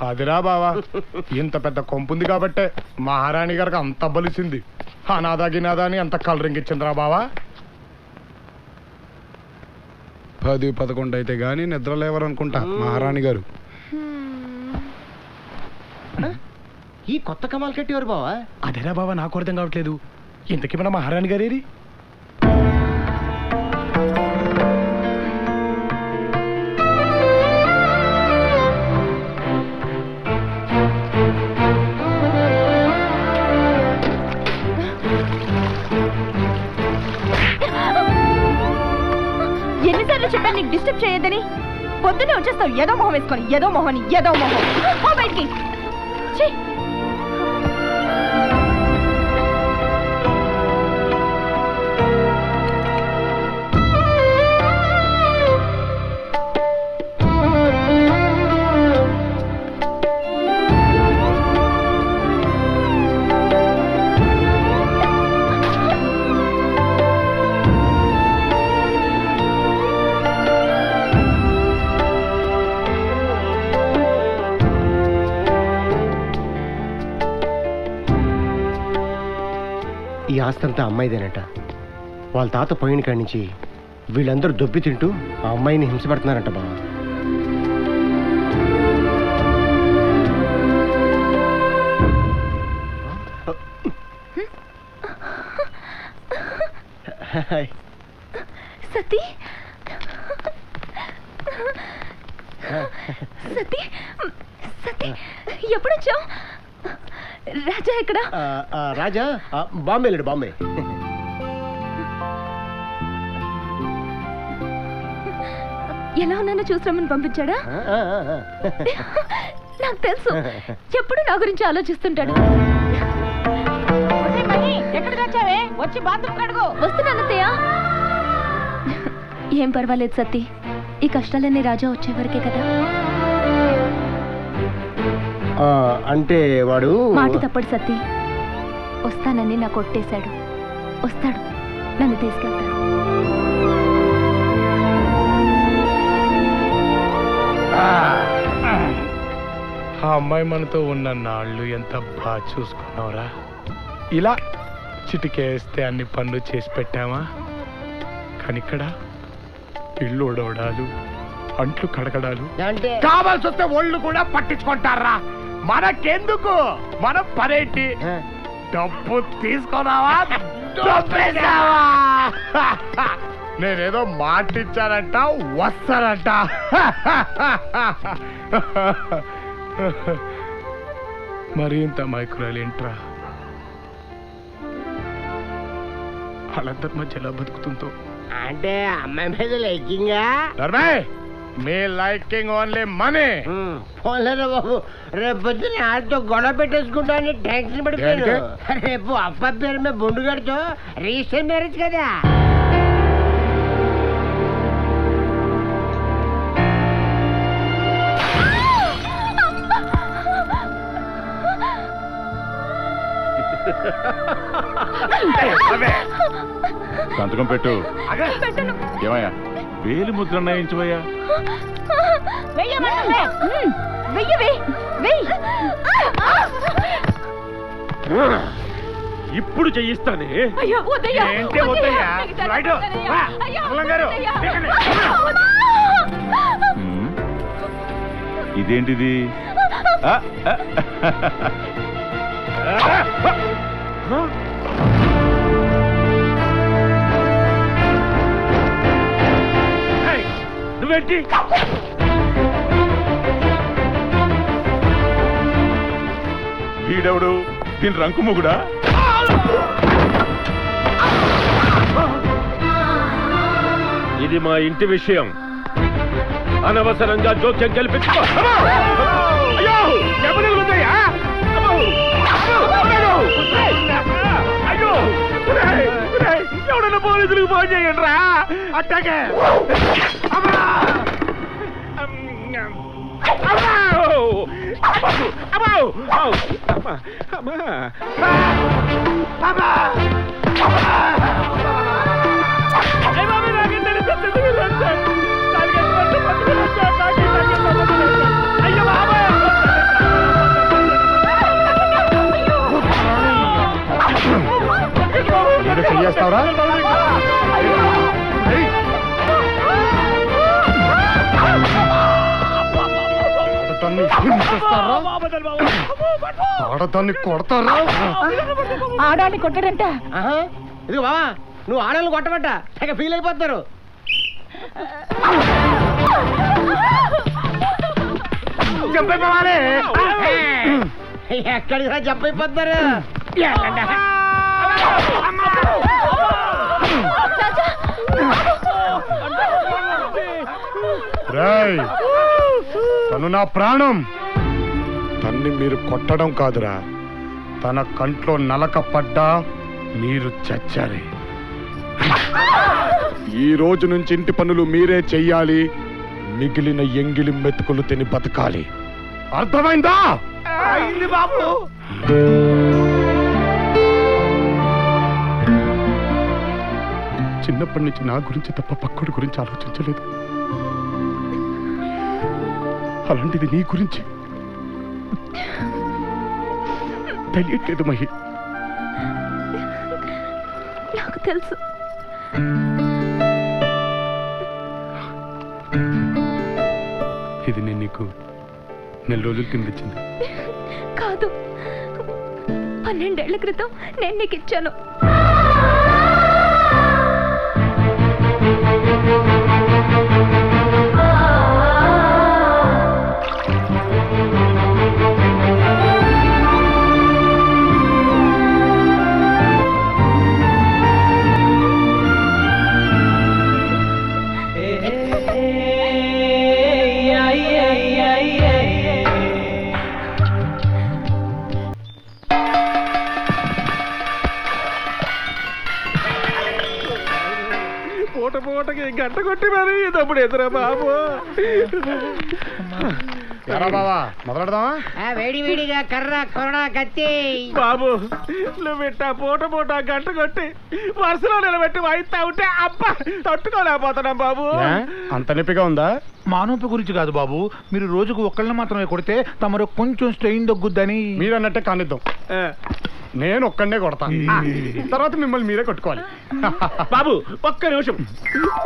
అదిరా బావా, ఇంత పెద్ద కొంపుంది కాబట్టే మహారాణి గారికి అంత బలిసింది. అనాథ గినాథా అని అంత కలరింగ్ ఇచ్చిందిరా బావా. 10-11 అయితే గానీ నిద్ర లేవరనుకుంటా మహారాణి గారు. ఈ కొత్త కమాలు కట్టేవారు బావా? అదేరా బావా, నాకు అర్థం కావట్లేదు. ఇంతకీ మన మహారాణి గారేరి? ఎన్నిసార్లు చెప్పాను నీకు డిస్టర్బ్ చేయొద్దని? పొద్దున్నే వచ్చేస్తావు ఏదో మొహం వేసుకొని, ఏదో మొహని ఏదో మొహం. బయటికి ఈ ఆస్తంతా అమ్మాయిదేనట. వాళ్ళ తాత పోయిన కాడి నుంచి వీళ్ళందరూ దొబ్బి తింటూ ఆ అమ్మాయిని హింసపడుతున్నారంట బావా. సతీ సతీ సతీ ఎప్పుడొచ్చావు? రాజా ఎక్కడ? రాజా బాంబే లేడు, బాంబే. ఎలా ఉన్నానో చూసిరమ్మని పంపించాడా? నాకు తెలుసు, ఎప్పుడు నా గురించి ఆలోచిస్తుంటాడు. వస్తున్నానత్తయ్య. ఏం పర్వాలేదు సతీ, ఈ కష్టాలన్నీ రాజా వచ్చే వరకే కదా. అంటే వాడు మాట తప్పడు సతీ. వస్తానని నాకు కొట్టేశాడు. వస్తాడు, నన్ను తీసుకెళ్తాడు. ఆ అమ్మాయి మనతో ఉన్న నాళ్ళు ఎంత బాగా చూసుకున్నావురా. ఇలా చిటికేస్తే అన్ని పనులు చేసి పెట్టామా? కానీ ఇక్కడ ఇల్లు ఉడవడాలు, అంట్లు కడగడాలు, కావాల్సి వస్తే ఒళ్ళు కూడా పట్టించుకుంటారా. మనకెందుకు? మన పనేంటి? డబ్బు తీసుకున్నావా, డబ్బేసావా? నేనేదో మాట ఇచ్చానంట, వస్తానంట. మరి ఇంత మైకురాలేంట్రా? వాళ్ళందరి మధ్య ఎలా బతుకుతుందో. అంటే అమ్మాయి మీద లైకింగా? మీ లైకింగ్ ఓన్లీ మనీ. పోలేరా బాబు, రేపు పొద్దున్న ఆడితో గొడవ పెట్టేసుకుంటామని టెన్షన్ పడిపోయాను. రేపు అబ్బాయి పేరు మీద బొండుగాడితో రిజిస్టర్ మ్యారేజ్ కదా. సంతకం పెట్టు. ఏమయ్యా, వేలు ముద్ర అన్నాయించవయ్యా. ఇప్పుడు చెయ్యిస్తానే. ఇదేంటిది? నువ్వేంటి? వీడెవడు? దీని రంకు మొగుడా? ఇది మా ఇంటి విషయం, అనవసరంగా జోక్యం కల్పించుకో. ఎవడన్నా పోలీసులకు ఫోన్ చేయండి రా. అట్టాగే అయ్యో ఆడదాన్ని హింసిస్తారా? ఆడదాన్ని కొడతారా? ఆడాన్ని కొట్టాడంట. ఇది బావా నువ్వు ఆడలు కొట్టబట్ట తెగ ఫీల్ అయిపోతారు. చెప్పైపోవాలి. ఎక్కడికి చెప్పైపోతారు. రేయ్, తను నా ప్రాణం. తన్ని మీరు కొట్టడం కాదురా, తన కంట్లో నలక పడ్డా మీరు చచ్చారే. ఈ రోజు నుంచి ఇంటి పనులు మీరే చెయ్యాలి, మిగిలిన ఎంగిలి మెతుకులు తిని బతకాలి. అర్థమైందా? బాబు చిన్నప్పటి నుంచి నా గురించి తప్ప పక్కడి గురించి ఆలోచించలేదు. అలాంటిది నీ గురించి తెలియట్లేదు మహి. నాకు తెలుసు. ఇది నేను నీకు నెల రోజుల కింద ఇచ్చింది కాదు, 12 ఏళ్ల క్రితం నేను నీకు ఇచ్చాను. పూటకి గంట కొట్టి మరి తప్పుడు ఎదురా బాబు. బావా మొదలెడదామా? వేడి వేడిగా కర్ర కొరడా కత్తి. బాబు నువ్వు పెట్టా పూట గంట కొట్టి వరుసలో నిలబెట్టి వాయిస్తా ఉంటే అబ్బా తట్టుకోలేకపోతున్నాం బాబు. అంత నొప్పిగా ఉందా? మానవపు గురించి కాదు బాబు, మీరు రోజుకు ఒక్కళ్ళని మాత్రమే కొడితే తమరు కొంచెం స్ట్రెయిన్ తగ్గుద్దని. మీరన్నట్టే కానిద్దాం. నేను ఒక్కడే కొడతా, తర్వాత మిమ్మల్ని మీరే కొట్టుకోవాలి. బాబు ఒక్క నిమిషం,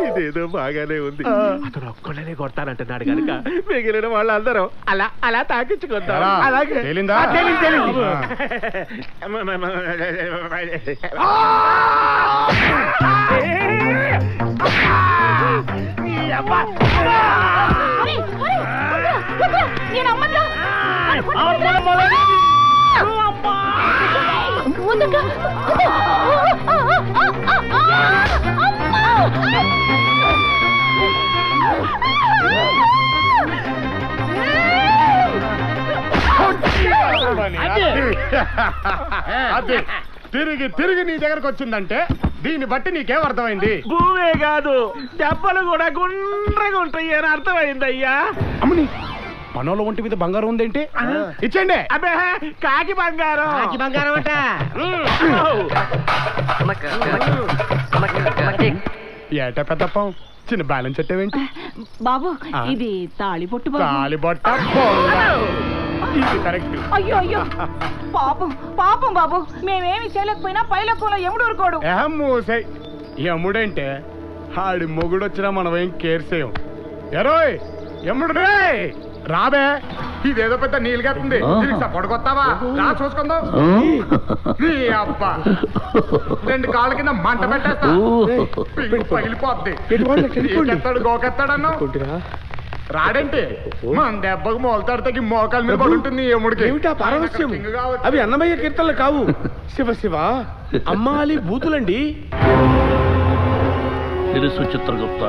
ఇదేదో బాగానే ఉంది. అతను ఒక్కళ్ళనే కొడతానంటున్నాడు కనుక మిగిలిన వాళ్ళందరూ అలా అలా తాకించుకుంటారు. అలాగే తేలిందా? అదే తిరిగి నీ దగ్గరకు వచ్చిందంటే దీన్ని బట్టి నీకేం అర్థమైంది? భూమే కాదు దెబ్బలు కూడా గుండ్రగా ఉంటాయి అని అర్థమైందయ్యా. అమ్మని మనోళ్ళ ఒంటి మీద బంగారం ఉందేంటి? ఇచ్చండి. అబ్బే కాకి బంగారం. కాకి బంగారం అంట. ఏట పెద్దప్పం చిన్న బ్యాలెన్స్ పెట్టేవేంటి బాబు? ఇది తాళిబొట్టు. తాళిబొట్ట ఇది కరెక్ట్. అయ్యో అయ్యో, పాపం బాబు, మేమేమి చేయలేకపోయినా పైలకులో ఎముడు ఊరుకోడు. మూసే ఎముడంటే ఆడి మొగుడొచ్చినా మనం ఏం కేర్ చేయం. ఎరోయ్ ఎముడు రే రాబే, ఇదేదో పెద్ద నీళ్ళగెత్తుంది, పడుకొస్తావా? రా చూసుకుందాం. నీ అబ్బా 2 కాళ్ళ కింద మంట పెట్టేస్తా, పగిలిపోద్ది. ఎత్తాడు గోకెత్తాడన్నా రాడంటే మన దెబ్బకు మోల్తాడు తగ్గి మోకాల మీద పడి ఉంటుంది ఎముడికి. ఏమిటా పారవస్యం? అవి అన్నమయ్య కీర్తనలు కావు. శివ శివ అమ్మాలి బూతులండి. తెలుసు చిత్రగుప్త,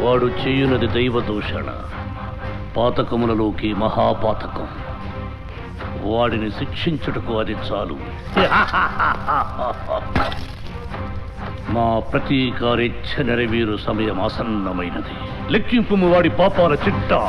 వాడు చేయునది దైవ దూషణ, పాతకములలోకి మహాపాతకం. వాడిని శిక్షించుటకు అది చాలు. మా ప్రతీకారేచ్ఛ నెరవేరు సమయం ఆసన్నమైనది. లెక్కింపు వాడి పాపాల చిట్టా.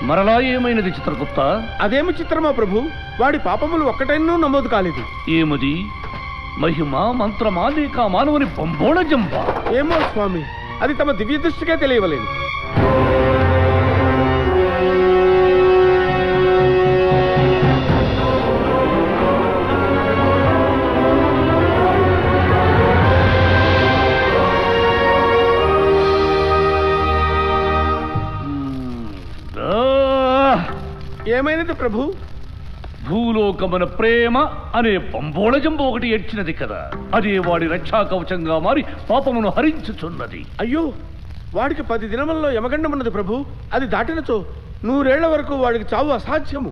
మరలా ఏమైనది చిత్రగుప్త? అదేమి చిత్రమా ప్రభు, వాడి పాపములు ఒక్కటైనా నమోదు కాలేదు. ఏమది? మహిమ మంత్రమా లేక మానవుని బొంబోళ జంబ? ఏమో స్వామి, అది తమ దివ్య దృష్టికే తెలియవలేదు. ఏమైనది ప్రభు? భూలోకమున ప్రేమ అనే బంబోళజంబు ఒకటి ఏడ్చినది కదా, అదే వాడి రక్షా కవచంగా మారి పాపమును హరించుచున్నది. అయ్యో, వాడికి 10 దినములలో యమగండం ఉన్నది ప్రభు. అది దాటినచో 100 ఏళ్ల వరకు వాడికి చావు అసాధ్యము.